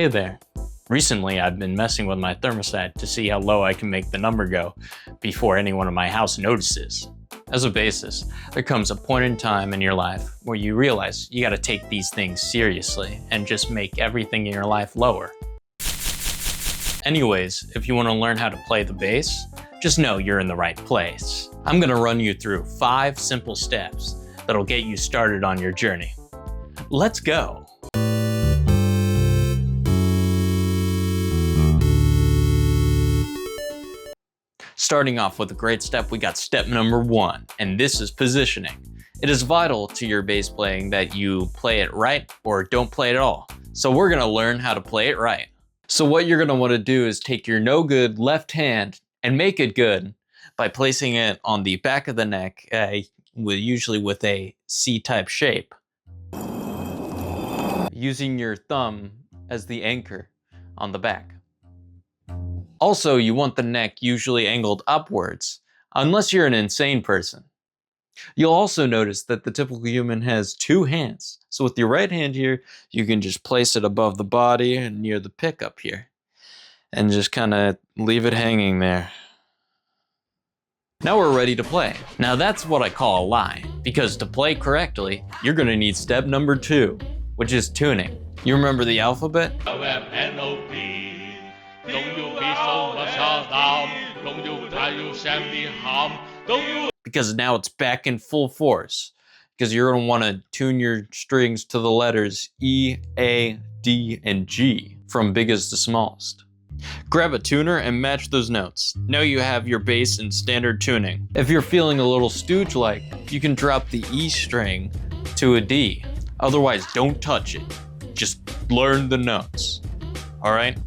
Hey there. Recently, I've been messing with my thermostat to see how low I can make the number go before anyone in my house notices. As a basis, there comes a point in time in your life where you realize you gotta take these things seriously and just make everything in your life lower. Anyways, if you wanna learn how to play the bass, just know you're in the right place. I'm gonna run you through 5 simple steps that'll get you started on your journey. Let's go. Starting off with a great step, we got step number 1, and this is positioning. It is vital to your bass playing that you play it right or don't play it at all. So we're gonna learn how to play it right. So what you're gonna wanna do is take your no good left hand and make it good by placing it on the back of the neck, usually with a C-type shape. Using your thumb as the anchor on the back. Also, you want the neck usually angled upwards, unless you're an insane person. You'll also notice that the typical human has 2 hands. So with your right hand here, you can just place it above the body and near the pickup here. And just kind of leave it hanging there. Now we're ready to play. Now that's what I call a line, because to play correctly, you're gonna need step number 2, which is tuning. You remember the alphabet? Because now it's back in full force, because you're gonna wanna tune your strings to the letters E, A, D, and G, from biggest to smallest. Grab a tuner and match those notes. Now you have your bass in standard tuning. If you're feeling a little stooge-like, you can drop the E string to a D. Otherwise, don't touch it. Just learn the notes. All right?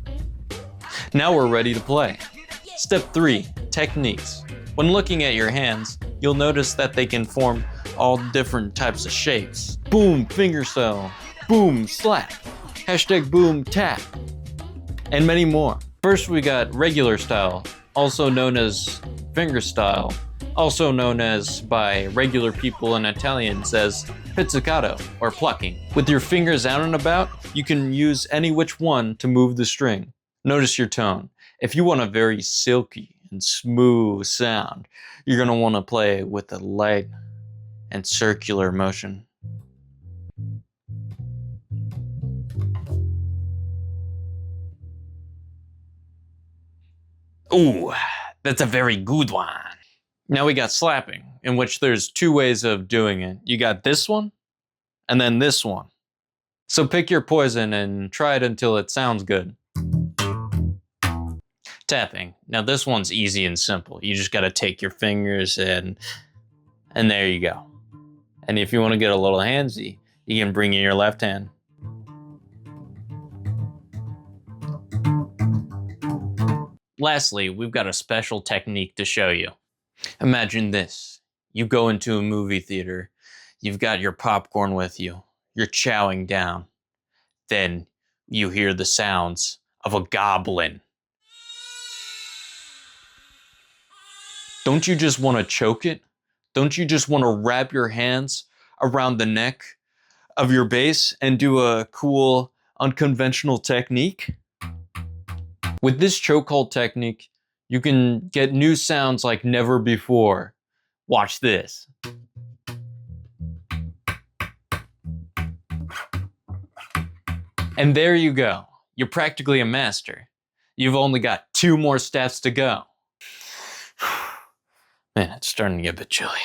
Now we're ready to play. Step 3, techniques. When looking at your hands, you'll notice that they can form all different types of shapes. Boom, fingerstyle. Boom, slap. Hashtag boom, tap. And many more. First we got regular style, also known as fingerstyle, also known as by regular people and Italians as pizzicato or plucking. With your fingers out and about, you can use any which one to move the string. Notice your tone. If you want a very silky and smooth sound, you're gonna wanna play with a light and circular motion. Ooh, that's a very good one. Now we got slapping, in which there's 2 ways of doing it. You got this one, and then this one. So pick your poison and try it until it sounds good. Tapping. Now this one's easy and simple. You just gotta take your fingers and there you go. And if you wanna get a little handsy, you can bring in your left hand. Lastly, we've got a special technique to show you. Imagine this. You go into a movie theater, you've got your popcorn with you, you're chowing down. Then you hear the sounds of a goblin. Don't you just want to choke it? Don't you just want to wrap your hands around the neck of your bass and do a cool, unconventional technique? With this chokehold technique, you can get new sounds like never before. Watch this. And there you go. You're practically a master. You've only got 2 more steps to go. Man, it's starting to get a bit chilly.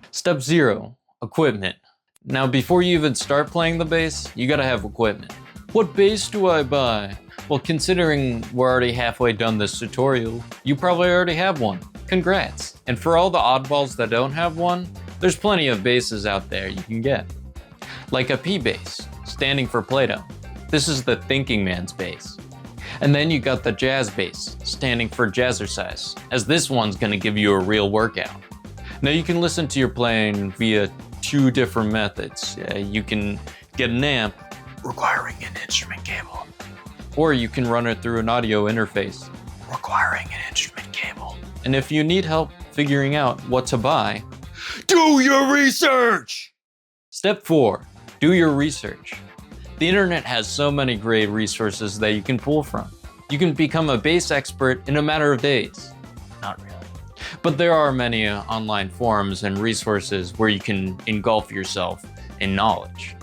Step 0, equipment. Now, before you even start playing the bass, you gotta have equipment. What bass do I buy? Well, considering we're already halfway done this tutorial, you probably already have one. Congrats. And for all the oddballs that don't have one, there's plenty of basses out there you can get. Like a P bass, standing for Plato. This is the thinking man's bass. And then you got the jazz bass, standing for jazzercise, as this one's gonna give you a real workout. Now you can listen to your playing via 2 different methods. You can get an amp, requiring an instrument cable. Or you can run it through an audio interface, requiring an instrument cable. And if you need help figuring out what to buy, do your research! Step 4, do your research. The internet has so many great resources that you can pull from. You can become a bass expert in a matter of days. Not really. But there are many online forums and resources where you can engulf yourself in knowledge.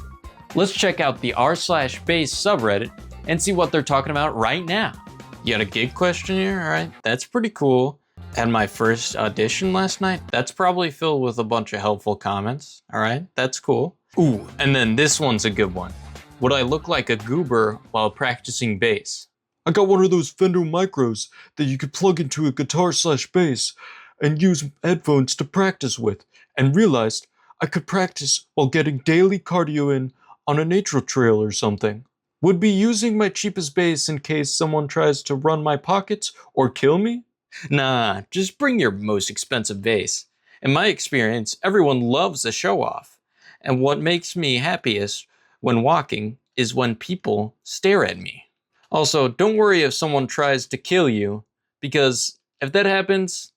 Let's check out the r/bass subreddit and see what they're talking about right now. You got a gig question here? All right, that's pretty cool. Had my first audition last night. That's probably filled with a bunch of helpful comments. All right, that's cool. Ooh, and then this one's a good one. Would I look like a goober while practicing bass? I got one of those Fender micros that you could plug into a guitar/bass and use headphones to practice with, and realized I could practice while getting daily cardio in on a nature trail or something. Would be using my cheapest bass in case someone tries to run my pockets or kill me? Nah, just bring your most expensive bass. In my experience, everyone loves a show off. And what makes me happiest when walking is when people stare at me. Also, don't worry if someone tries to kill you, because if that happens,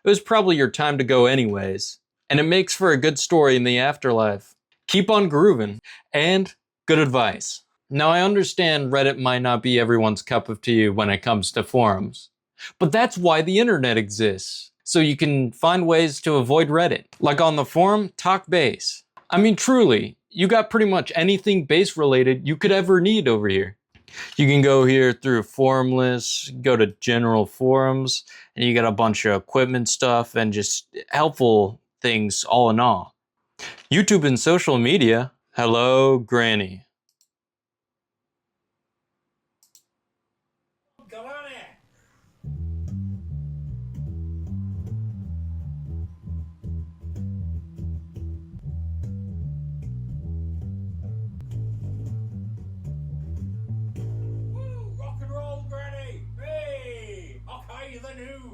it was probably your time to go anyways. And it makes for a good story in the afterlife. Keep on grooving, and good advice. Now I understand Reddit might not be everyone's cup of tea when it comes to forums, but that's why the internet exists. So you can find ways to avoid Reddit. Like on the forum, talk bass. I mean truly, you got pretty much anything bass related you could ever need over here. You can go here through forum lists, go to general forums, and you got a bunch of equipment stuff and just helpful things all in all. YouTube and social media, hello Granny.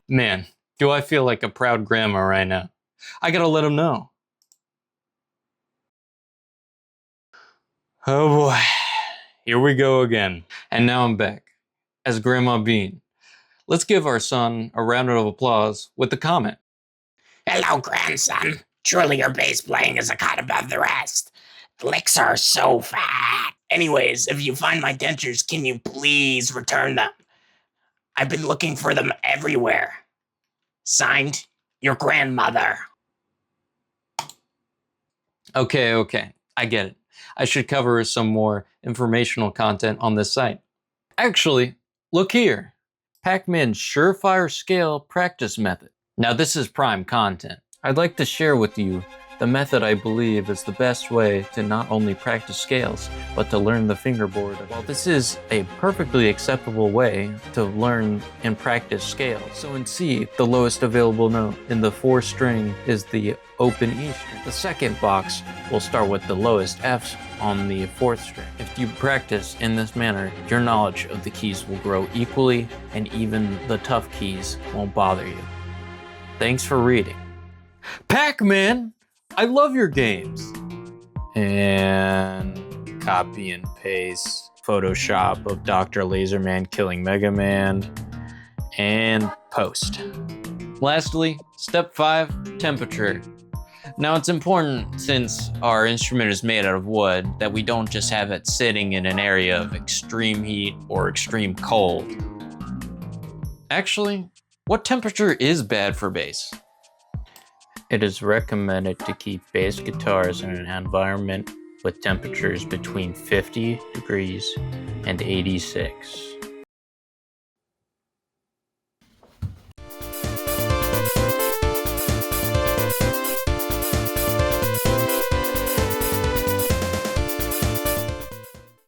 Man, do I feel like a proud grandma right now. I gotta let him know. Oh boy, here we go again. And now I'm back, as Grandma Bean. Let's give our son a round of applause with the comment. Hello, grandson. Surely your bass playing is a cut above the rest. The licks are so fat. Anyways, if you find my dentures, can you please return them? I've been looking for them everywhere. Signed, your grandmother. Okay, I get it. I should cover some more informational content on this site. Actually, look here. Pac-Man's Surefire Scale Practice Method. Now this is prime content. I'd like to share with you the method I believe is the best way to not only practice scales, but to learn the fingerboard. Well, this is a perfectly acceptable way to learn and practice scales. So in C, the lowest available note in the 4th string is the open E string. The second box will start with the lowest Fs on the 4th string. If you practice in this manner, your knowledge of the keys will grow equally, and even the tough keys won't bother you. Thanks for reading. Pac-Man! I love your games. And copy and paste Photoshop of Dr. Laserman killing Mega Man and post. Lastly, step 5, temperature. Now it's important, since our instrument is made out of wood, that we don't just have it sitting in an area of extreme heat or extreme cold. Actually, what temperature is bad for bass? It is recommended to keep bass guitars in an environment with temperatures between 50 degrees and 86.